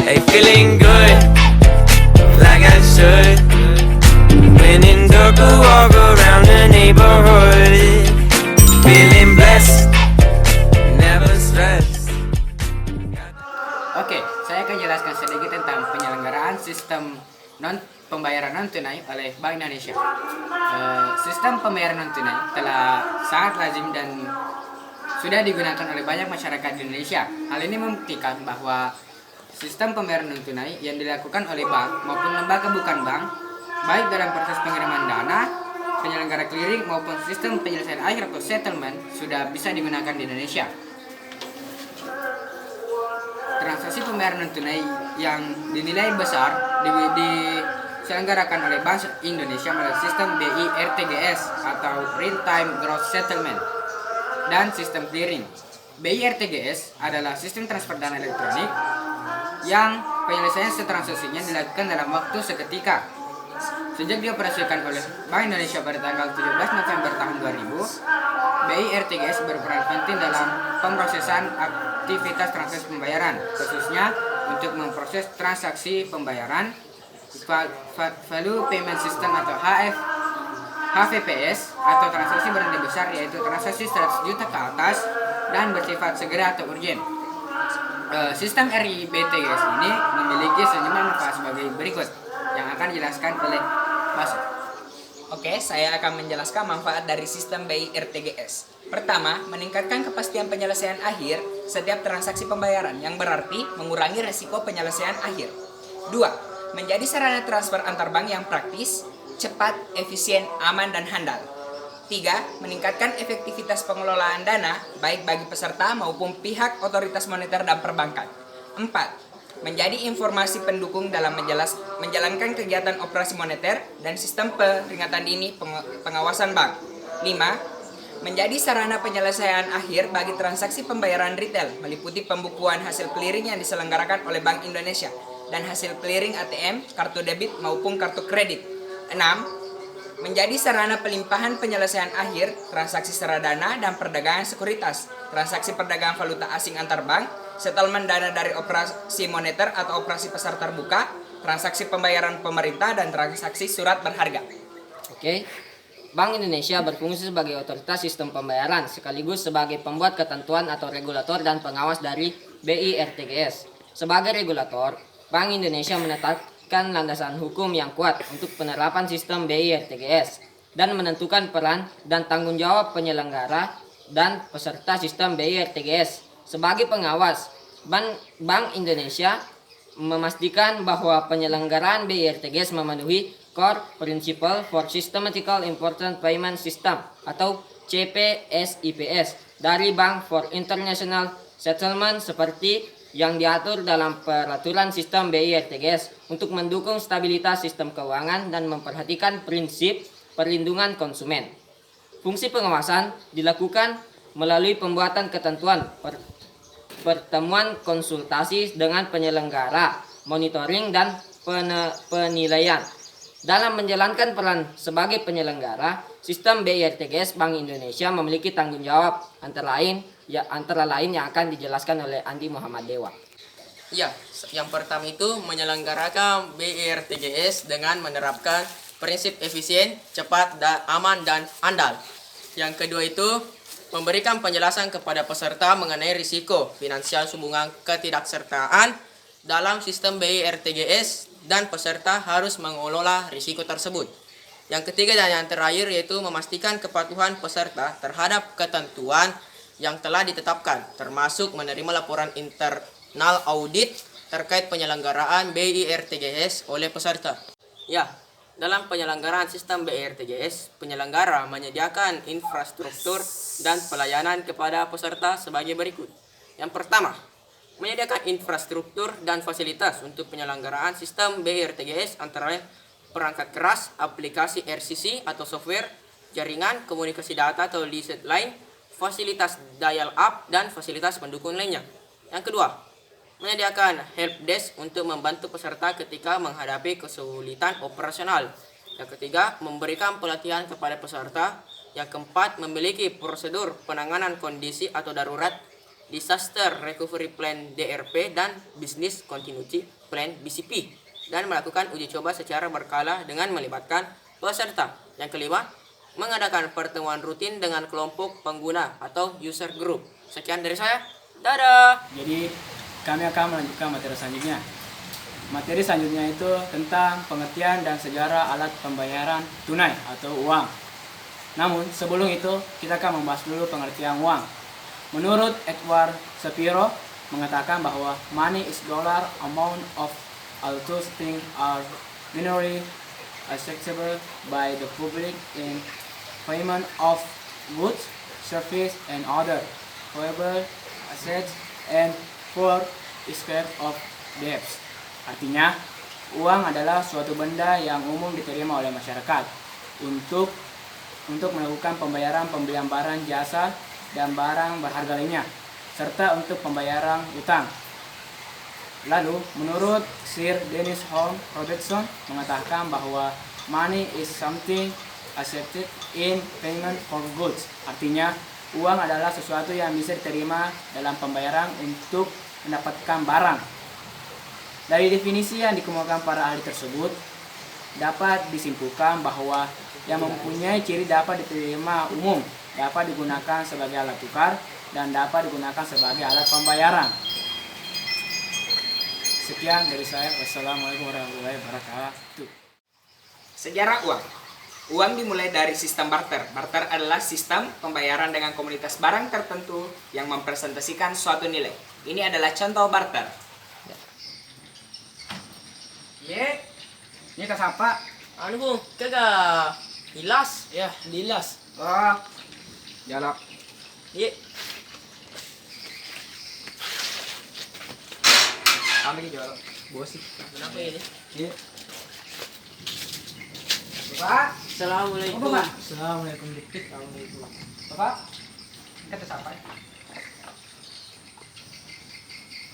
Hey, feeling good, like I should. When in dark, I walk around the neighborhood. Feeling blessed, never stressed. Oke, saya akan jelaskan sedikit tentang penyelenggaraan sistem pembayaran non tunai oleh Bank Indonesia. Sistem pembayaran non tunai telah sangat lazim dan sudah digunakan oleh banyak masyarakat di Indonesia. Hal ini membuktikan bahwa sistem pembayaran non tunai yang dilakukan oleh bank maupun lembaga bukan bank, baik dalam proses pengiriman dana, penyelenggara clearing maupun sistem penyelesaian akhir atau settlement, sudah bisa digunakan di Indonesia. Transaksi pembayaran non tunai yang dinilai besar diselenggarakan oleh Bank Indonesia melalui sistem BI RTGS atau Real Time Gross Settlement dan sistem clearing. BI RTGS adalah sistem transfer dana elektronik yang penyelesaian transaksinya dilakukan dalam waktu seketika. Sejak dioperasikan oleh Bank Indonesia pada tanggal 17 November tahun 2000, BI RTGS berperan penting dalam pemrosesan aktivitas transaksi pembayaran, khususnya untuk memproses transaksi pembayaran, Value Payment System atau HVPS, atau transaksi bernilai besar, yaitu transaksi 100 juta ke atas dan bersifat segera atau urgent. Sistem RIBTGS ini memiliki sejumlah manfaat sebagai berikut yang akan dijelaskan oleh Mas. Oke, saya akan menjelaskan manfaat dari sistem BI RTGS. Pertama, meningkatkan kepastian penyelesaian akhir setiap transaksi pembayaran, yang berarti mengurangi resiko penyelesaian akhir. Dua, menjadi sarana transfer antar bank yang praktis, cepat, efisien, aman, dan handal. Tiga, meningkatkan efektivitas pengelolaan dana, baik bagi peserta maupun pihak otoritas moneter dan perbankan. Empat, menjadi informasi pendukung dalam menjalankan kegiatan operasi moneter dan sistem peringatan dini pengawasan bank. 5. Menjadi sarana penyelesaian akhir bagi transaksi pembayaran retail, meliputi pembukuan hasil clearing yang diselenggarakan oleh Bank Indonesia dan hasil clearing ATM, kartu debit maupun kartu kredit. 6. Menjadi sarana pelimpahan penyelesaian akhir transaksi seradana dan perdagangan sekuritas, transaksi perdagangan valuta asing antar bank, settlement dana dari operasi moneter atau operasi pasar terbuka, transaksi pembayaran pemerintah, dan transaksi surat berharga. Oke. Bank Indonesia berfungsi sebagai otoritas sistem pembayaran sekaligus sebagai pembuat ketentuan atau regulator dan pengawas dari BI RTGS. Sebagai regulator, Bank Indonesia menetapkan landasan hukum yang kuat untuk penerapan sistem BI RTGS dan menentukan peran dan tanggung jawab penyelenggara dan peserta sistem BI RTGS. Sebagai pengawas, Bank Indonesia memastikan bahwa penyelenggaraan BI RTGS memenuhi Core Principle for Systematical Important Payment System atau CPSIPS dari Bank for International Settlement seperti yang diatur dalam peraturan sistem BI RTGS untuk mendukung stabilitas sistem keuangan dan memperhatikan prinsip perlindungan konsumen. Fungsi pengawasan dilakukan melalui pembuatan ketentuan, pertemuan konsultasi dengan penyelenggara, monitoring, dan penilaian. Dalam menjalankan peran sebagai penyelenggara, sistem BI RTGS Bank Indonesia memiliki tanggung jawab antara lain yang akan dijelaskan oleh Andi Muhammad Dewa. Ya, yang pertama itu menyelenggarakan BI RTGS dengan menerapkan prinsip efisien, cepat, aman, dan andal. Yang kedua itu memberikan penjelasan kepada peserta mengenai risiko finansial sumbangan ketidaksertaan dalam sistem BI RTGS dan peserta harus mengelola risiko tersebut. Yang ketiga dan yang terakhir yaitu memastikan kepatuhan peserta terhadap ketentuan yang telah ditetapkan, termasuk menerima laporan internal audit terkait penyelenggaraan BI RTGS oleh peserta. Ya, dalam penyelenggaraan sistem BI RTGS, penyelenggara menyediakan infrastruktur dan pelayanan kepada peserta sebagai berikut. Yang pertama, menyediakan infrastruktur dan fasilitas untuk penyelenggaraan sistem BI RTGS antara lain perangkat keras, aplikasi RCC atau software, jaringan, komunikasi data atau list line, fasilitas dial up, dan fasilitas pendukung lainnya. Yang kedua, menyediakan helpdesk untuk membantu peserta ketika menghadapi kesulitan operasional. Yang ketiga, memberikan pelatihan kepada peserta. Yang keempat, memiliki prosedur penanganan kondisi atau darurat. Disaster Recovery Plan DRP, dan Business Continuity Plan BCP, dan melakukan uji coba secara berkala dengan melibatkan peserta. Yang kelima, mengadakan pertemuan rutin dengan kelompok pengguna atau user group. Sekian dari saya. Dadah. Jadi kami akan melanjutkan materi selanjutnya. Materi selanjutnya itu tentang pengertian dan sejarah alat pembayaran tunai atau uang. Namun sebelum itu kita akan membahas dulu pengertian uang. Menurut Edward Shapiro mengatakan bahwa money is dollar amount of all those things are generally accessible by the public in payment of goods, service, and other valuable assets and for escape of debts. Artinya, uang adalah suatu benda yang umum diterima oleh masyarakat untuk melakukan pembayaran pembelian barang, jasa, dan barang berharga lainnya, serta untuk pembayaran utang. Lalu, menurut Sir Dennis Holmes Robertson mengatakan bahwa money is something accepted in payment for goods. Artinya, uang adalah sesuatu yang bisa diterima dalam pembayaran untuk mendapatkan barang. Dari definisi yang dikemukakan para ahli tersebut, dapat disimpulkan bahwa yang mempunyai ciri dapat diterima umum, dapat digunakan sebagai alat tukar, dan dapat digunakan sebagai alat pembayaran. Sekian dari saya. Wassalamualaikum warahmatullahi wabarakatuh. Sejarah uang. Uang dimulai dari sistem barter. Barter adalah sistem pembayaran dengan komunitas barang tertentu yang mempresentasikan suatu nilai. Ini adalah contoh barter. Ye, ini kas apa? Anu Bung, kagak hilas. Ya, dilas. Oh, jalak. Ye. Kami di jalak. Bos sih. Kenapa ini? Ye. Bapak. Assalamualaikum. Oh, Bapak. Assalamualaikum dikit. Bapak. Kata siapa?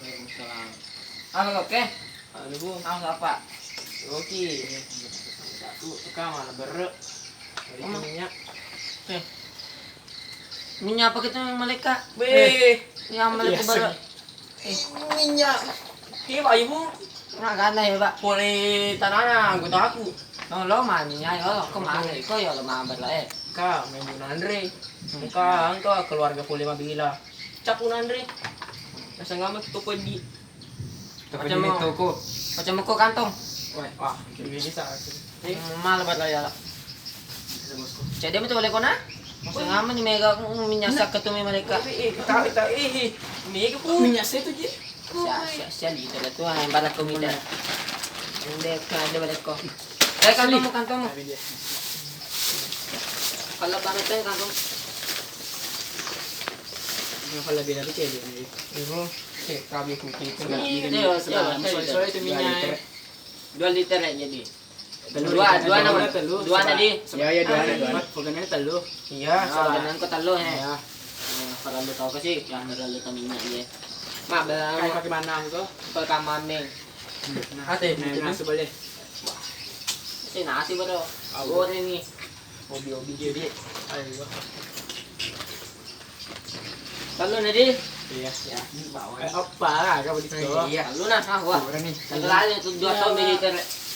Waalaikumsalam. Oke. Anu Bung, Apa? oke. Satu tukang mana berek. Dari minyak. Minyak apa kita yang malaikat? Yang malaikat Biasa. baru. Minyak. Iya Pak Ibu. Nah, ganda ya, Pak. Boleh tanahnya, gue tahu aku. Nong lo mah minyak yo, kemana iko yo lo mah berlae. Kak, main bunuh Andre. Muka angka keluarga pulih mabila. Capun Andre. Nasa nga magtutukoy di. Macam mo. Macam mo ko kantong. Wah, hindi sa Mahal ba tayo? Jadi mo tuwalay ko na? Masa nga man yung mega minyasak ka tumi malika. Kita mega po. Minyak sa ito, Ji. Siya dito na to, ay barat kumita. Hindi, kada balik ko. Ay, kantong mo. Kalau banget tayo, kantong. Yung pala binabi kayo, Ji. Ibu, sabi ko kito. Soalnya itu minyak. 2 liter ya jadi. Dua na di. Ya, dua. Pagkana talo. Iya, Ganun ko talo eh. Ya. Para lu tahu kasi, kaya naralo ka minyak niya. Ma, Kayak pakai mana itu? pagkamaming. Ate, Nah, sebalik. Kasi nasi ba daw? Oo rin eh. Obi-obi jadi. Ayo. Talo na di. Iya. Ya, bawa. Apa lah kau di situ? Iya. Talo na, ha, wah. Ora nih. Naglalala ito 2 mililiter.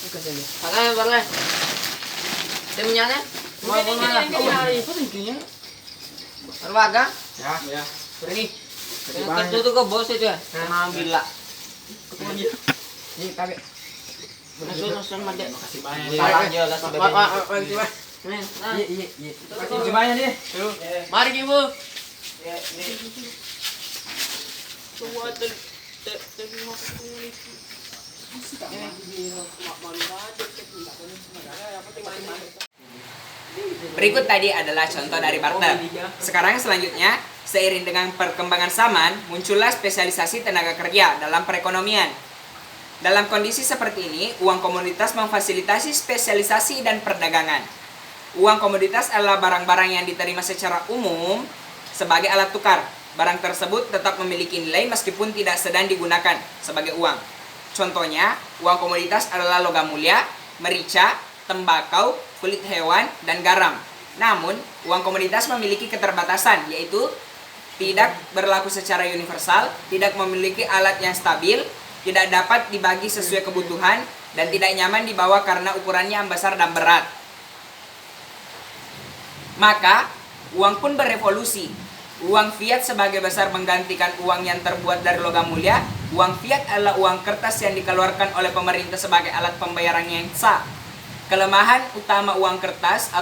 Kasih. Pakay, barle. Ito minyaknya? Mau ko na lang. Apa tingginya? Arwaga? Ya. Pergi. Kertutu ko, bos itu ya. Sama bila. Ini tapi Nasun made. kasih banyak. Salah aja lah sa bebe. Men, Iya. Kasih banyak deh. Mari Ibu. Berikut tadi adalah contoh dari barter. Sekarang selanjutnya, seiring dengan perkembangan zaman, muncullah spesialisasi tenaga kerja dalam perekonomian. Dalam kondisi seperti ini, uang komoditas memfasilitasi spesialisasi dan perdagangan. Uang komoditas adalah barang-barang yang diterima secara umum sebagai alat tukar. Barang tersebut tetap memiliki nilai meskipun tidak sedang digunakan sebagai uang. Contohnya, uang komoditas adalah logam mulia, merica, tembakau, kulit hewan, dan garam. Namun, uang komoditas memiliki keterbatasan, yaitu tidak berlaku secara universal, tidak memiliki alat yang stabil, tidak dapat dibagi sesuai kebutuhan, dan tidak nyaman dibawa karena ukurannya yang besar dan berat. Maka, uang pun berevolusi. Uang fiat sebagai besar menggantikan uang yang terbuat dari logam mulia. Uang fiat adalah uang kertas yang dikeluarkan oleh pemerintah sebagai alat pembayaran yang sah. Kelemahan utama uang kertas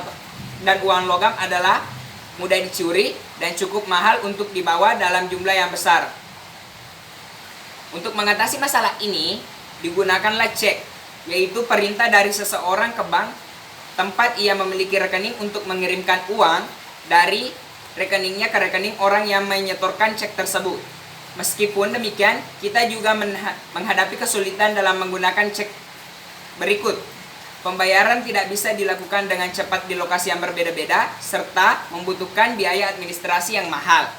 dan uang logam adalah mudah dicuri dan cukup mahal untuk dibawa dalam jumlah yang besar. Untuk mengatasi masalah ini, digunakanlah cek, yaitu perintah dari seseorang ke bank tempat ia memiliki rekening untuk mengirimkan uang dari rekeningnya ke rekening orang yang menyetorkan cek tersebut. Meskipun demikian, kita juga menghadapi kesulitan dalam menggunakan cek berikut. Pembayaran tidak bisa dilakukan dengan cepat di lokasi yang berbeda-beda, serta membutuhkan biaya administrasi yang mahal.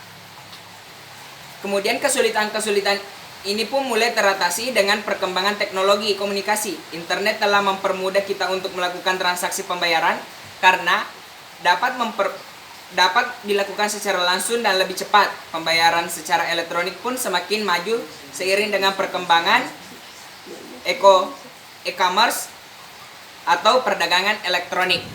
Kemudian kesulitan-kesulitan ini pun mulai teratasi dengan perkembangan teknologi komunikasi. Internet telah mempermudah kita untuk melakukan transaksi pembayaran karena dapat dilakukan secara langsung dan lebih cepat. Pembayaran secara elektronik pun semakin maju seiring dengan perkembangan e-commerce atau perdagangan elektronik.